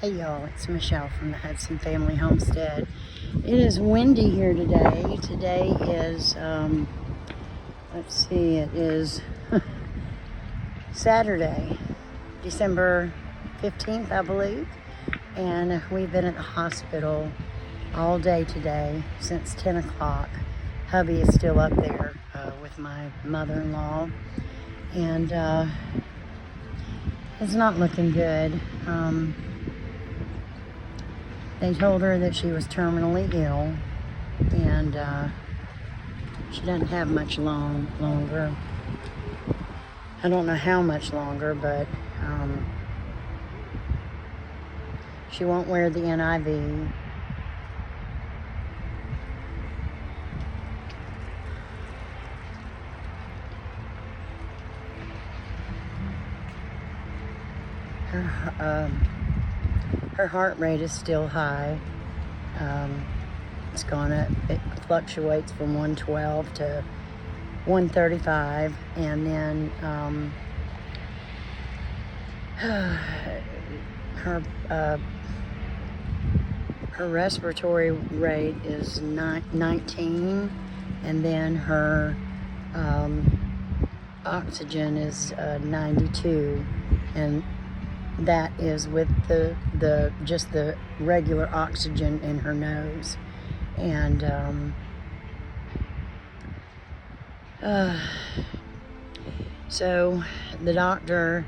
Hey y'all, it's Michelle from the Hudson Family Homestead. It is windy here today. Today is, it is Saturday, December 15th, I believe. And we've been at the hospital all day today since 10 o'clock. Hubby is still up there with my mother-in-law. And it's not looking good. They told her that she was terminally ill, and she doesn't have much longer. I don't know how much longer, but she won't wear the NIV. Her heart rate is still high. It's gone up. It fluctuates from 112 to 135, and then her respiratory rate is 19, and then her oxygen is 92, and that is with just the regular oxygen in her nose. And so the doctor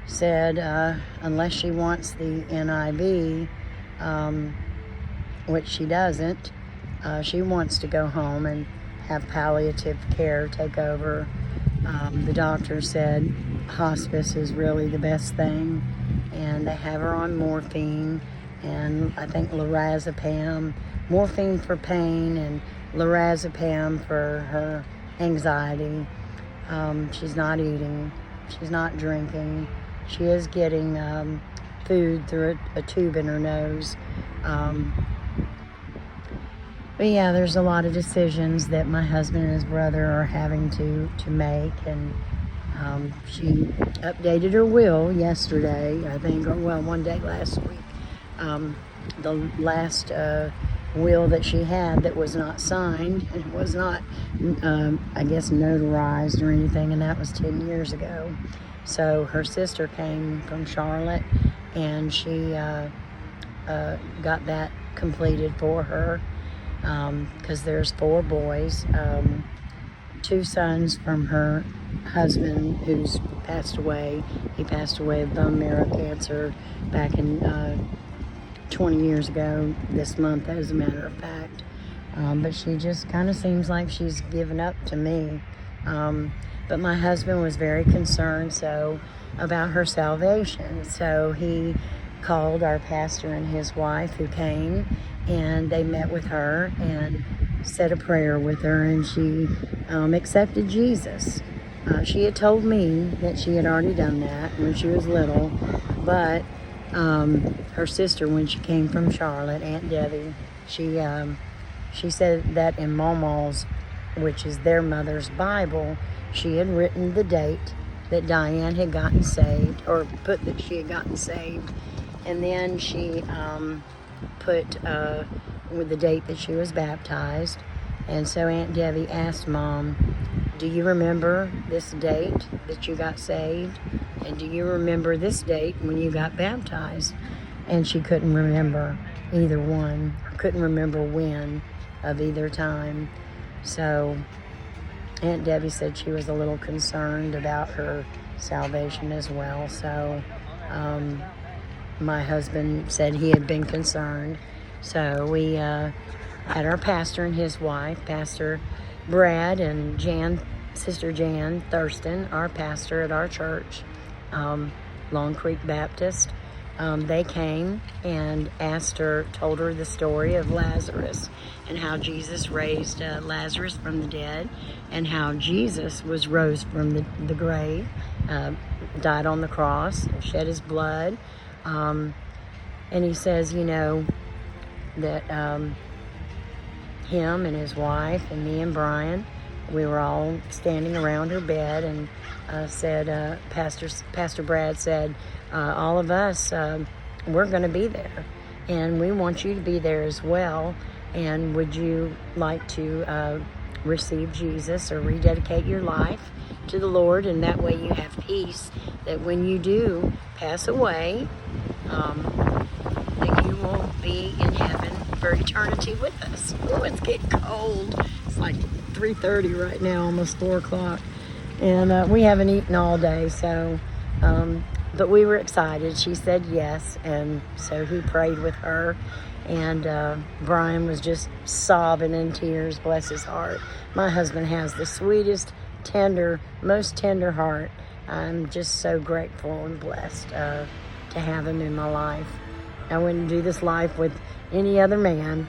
said unless she wants the NIV, which she doesn't, she wants to go home and have palliative care take over. The doctor said hospice is really the best thing, and they have her on morphine and I think lorazepam, morphine for pain and lorazepam for her anxiety. She's not eating, she's not drinking, she is getting food through a tube in her nose. But yeah, there's a lot of decisions that my husband and his brother are having to make, and she updated her will yesterday, I think, or well, one day last week. The last will that she had that was not signed, and it was not, I guess, notarized or anything, and that was 10 years ago. So her sister came from Charlotte, and she got that completed for her, because there's 4 boys, 2 sons from her husband who's passed away. He passed away of bone marrow cancer back in 20 years ago this month, as a matter of fact. But she just kind of seems like she's given up to me. But my husband was very concerned about her salvation. So he called our pastor and his wife, who came, and they met with her and said a prayer with her, and she accepted Jesus. She had told me that she had already done that when she was little, but her sister, when she came from Charlotte, Aunt Debbie, she said that in Mama's, which is their mother's Bible, she had written the date that Dianne had gotten saved, or put that she had gotten saved, and then she put with the date that she was baptized. And so Aunt Debbie asked Mom, do you remember this date that you got saved? And do you remember this date when you got baptized? And she couldn't remember either one. Couldn't remember when of either time. So Aunt Debbie said she was a little concerned about her salvation as well. So my husband said he had been concerned. So we had our pastor and his wife, Pastor Brad, and Sister Jan Thurston, our pastor at our church, Long Creek Baptist. They came and told her the story of Lazarus, and how Jesus raised Lazarus from the dead, and how Jesus was rose from the grave, died on the cross, shed his blood. And he says, that him and his wife and me and Brian, we were all standing around her bed, and Pastor Brad said, all of us we're going to be there, and we want you to be there as well. And would you like to receive Jesus or rededicate your life to the Lord? And that way you have peace that when you do pass away, that you will be in heaven for eternity with us. Oh, it's getting cold. It's like 3:30 right now, almost 4 o'clock. And we haven't eaten all day, so, but we were excited. She said yes, and so he prayed with her. And Brian was just sobbing in tears, bless his heart. My husband has the sweetest, tender, most tender heart. I'm just so grateful and blessed to have him in my life. I wouldn't do this life with any other man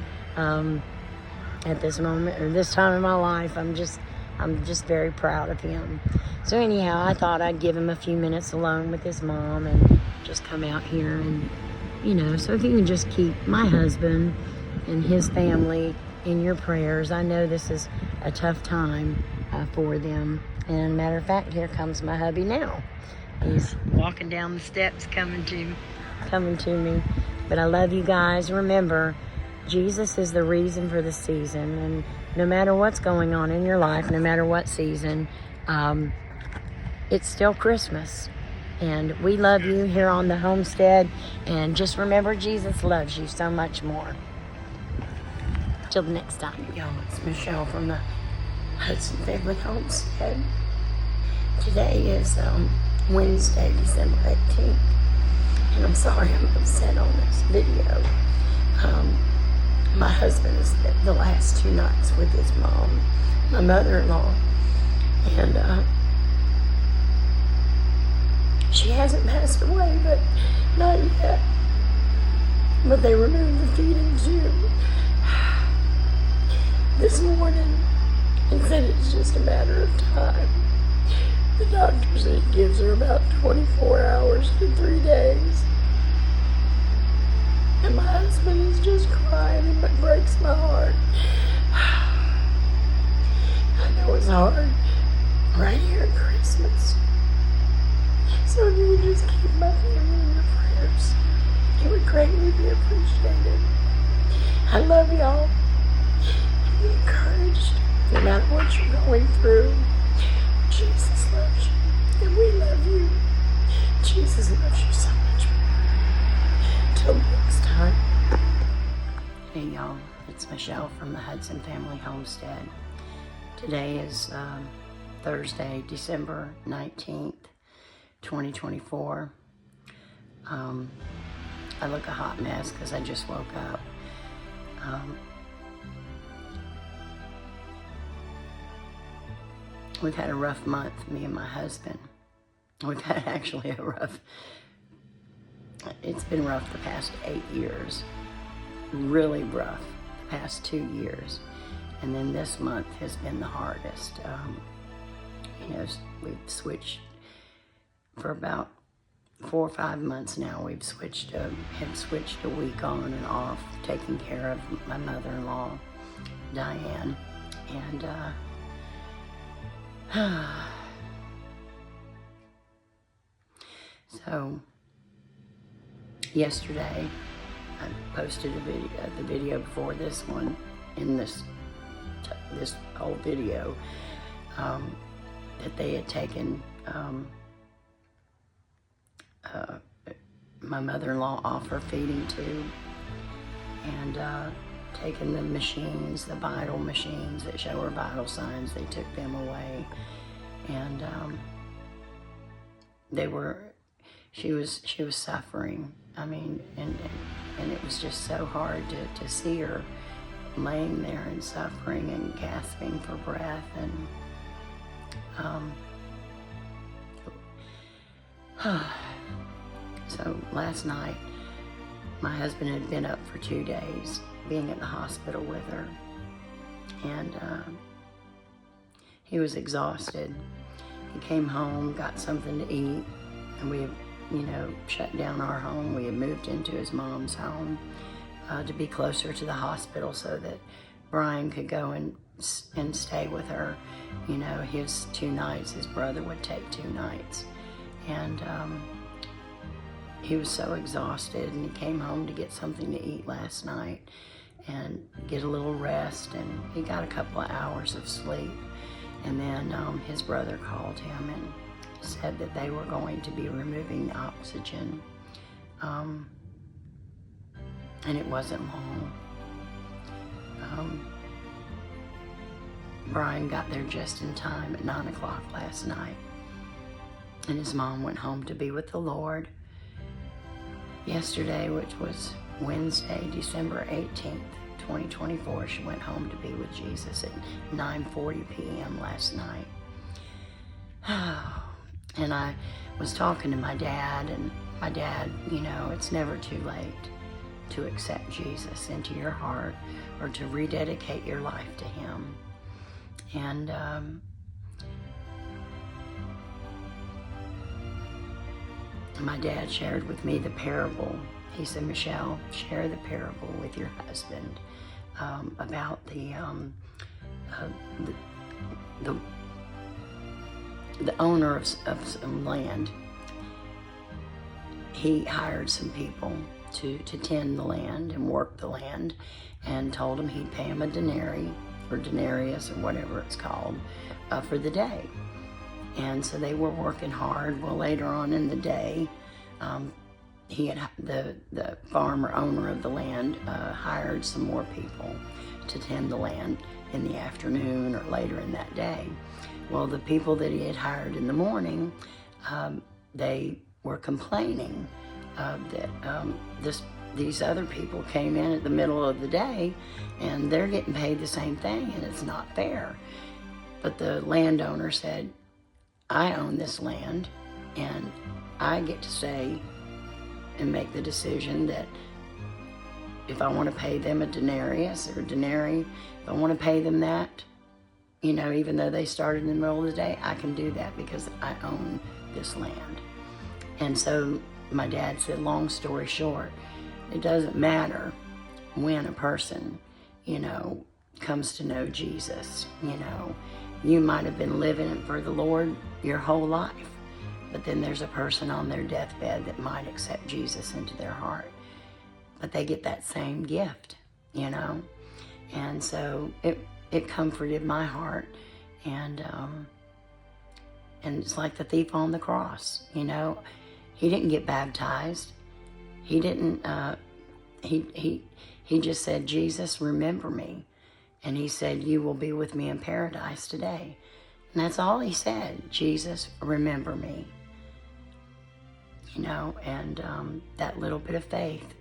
at this moment or this time in my life. I'm just very proud of him. So anyhow, I thought I'd give him a few minutes alone with his mom and just come out here and, so if you can just keep my husband and his family in your prayers. I know this is a tough time for them. And matter of fact, here comes my hubby now. He's walking down the steps coming to me. But I love you guys. Remember, Jesus is the reason for the season. And no matter what's going on in your life, no matter what season, it's still Christmas. And we love you here on the homestead. And just remember, Jesus loves you so much more. Till the next time, y'all. It's Michelle from the Hudson Family Homestead. Today is Wednesday, December 18th. And I'm sorry I'm upset on this video. My husband has spent the last 2 nights with his mom, my mother-in-law. And she hasn't passed away, but not yet. But they removed the feeding tube this morning and said it's just a matter of time. The doctor said it gives her about 24 hours to 3 days. And my husband is just crying, and it breaks my heart. I know it's hard right here at Christmas. So if you would just keep my family in your prayers, it would greatly be appreciated. I love y'all. Be encouraged no matter what you're going through. Jesus loves you, and we love you. Jesus loves you so much more. Till next time. Hey y'all, it's Michelle from the Hudson Family Homestead. Today is Thursday, December 19th, 2024. I look a hot mess because I just woke up. We've had a rough month, me and my husband. We've had actually it's been rough the past 8 years. Really rough the past 2 years. And then this month has been the hardest. We've switched for about 4 or 5 months now. We've switched a week on and off, taking care of my mother-in-law, Dianne. And so yesterday I posted the video before this one, in this whole video, that they had taken my mother-in-law off her feeding tube and taken the machines, the vital machines that show her vital signs. They took them away, and she was suffering. I mean, and it was just so hard to see her laying there and suffering and gasping for breath. And so last night, my husband had been up for 2 days, being at the hospital with her, and he was exhausted. He came home, got something to eat, and we, shut down our home. We had moved into his mom's home to be closer to the hospital so that Brian could go and stay with her. His 2 nights, his brother would take 2 nights. And he was so exhausted, and he came home to get something to eat last night and get a little rest, and he got a couple of hours of sleep. And then his brother called him and said that they were going to be removing the oxygen, and it wasn't long. Brian got there just in time at 9 o'clock last night, and his mom went home to be with the Lord. Yesterday, which was Wednesday, December 18th, 2024, she went home to be with Jesus at 9:40 p.m. last night. And I was talking to my dad, and my dad, you know, it's never too late to accept Jesus into your heart or to rededicate your life to him. And my dad shared with me the parable. He said, Michelle, share the parable with your husband about the owner of some land. He hired some people to tend the land and work the land, and told him he'd pay him a denarii or denarius or whatever it's called for the day. And so they were working hard. Well, later on in the day, he had the farmer owner of the land hired some more people to tend the land in the afternoon or later in that day. Well, the people that he had hired in the morning, they were complaining that these other people came in at the middle of the day, and they're getting paid the same thing, and it's not fair. But the landowner said, I own this land, and I get to say and make the decision that if I want to pay them a denarius or a denarii, if I want to pay them that, you know, even though they started in the middle of the day, I can do that because I own this land. And so my dad said, long story short, it doesn't matter when a person, you know, comes to know Jesus. You know, you might have been living it for the Lord your whole life, but then there's a person on their deathbed that might accept Jesus into their heart, but they get that same gift, you know. And so it comforted my heart, and it's like the thief on the cross, you know. He didn't get baptized. He didn't. He just said, Jesus, remember me. And he said, you will be with me in paradise today. And that's all he said. Jesus, remember me. You know, and that little bit of faith,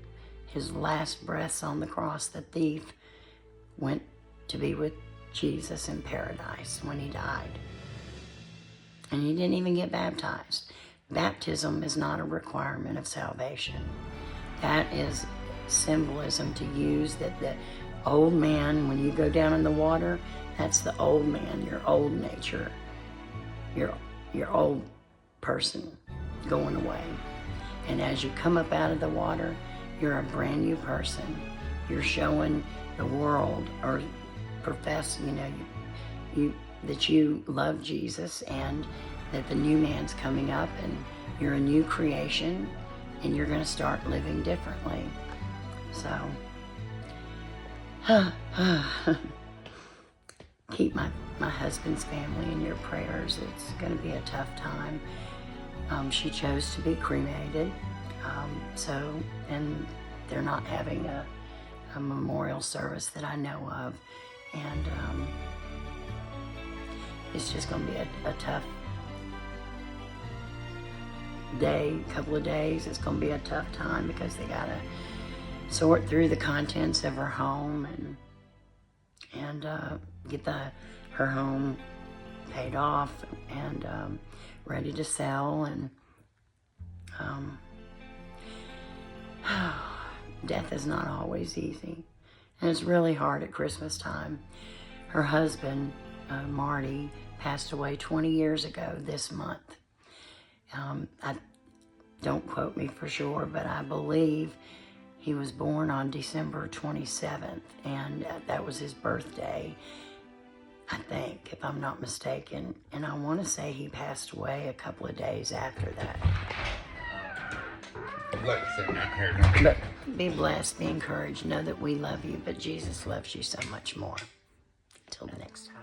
his last breaths on the cross, the thief went to be with Jesus in paradise when he died. And he didn't even get baptized. Baptism is not a requirement of salvation. That is symbolism to use that the old man, when you go down in the water, that's the old man, your old nature, your old person going away. And as you come up out of the water, you're a brand new person. You're showing the world, or profess, you know, that you love Jesus, and that the new man's coming up, and you're a new creation, and you're going to start living differently. So, keep my husband's family in your prayers. It's going to be a tough time. She chose to be cremated, and they're not having a memorial service that I know of, and it's just going to be a tough day, couple of days. It's going to be a tough time because they got to sort through the contents of her home and get her home paid off and ready to sell. And death is not always easy, and it's really hard at Christmas time. Her husband, Marty, passed away 20 years ago this month. I don't quote me for sure, but I believe he was born on December 27th, and that was his birthday, I think, if I'm not mistaken. And I want to say he passed away a couple of days after that. like sitting out here, don't you? But be blessed, be encouraged. Know that we love you, but Jesus loves you so much more. Till the next time.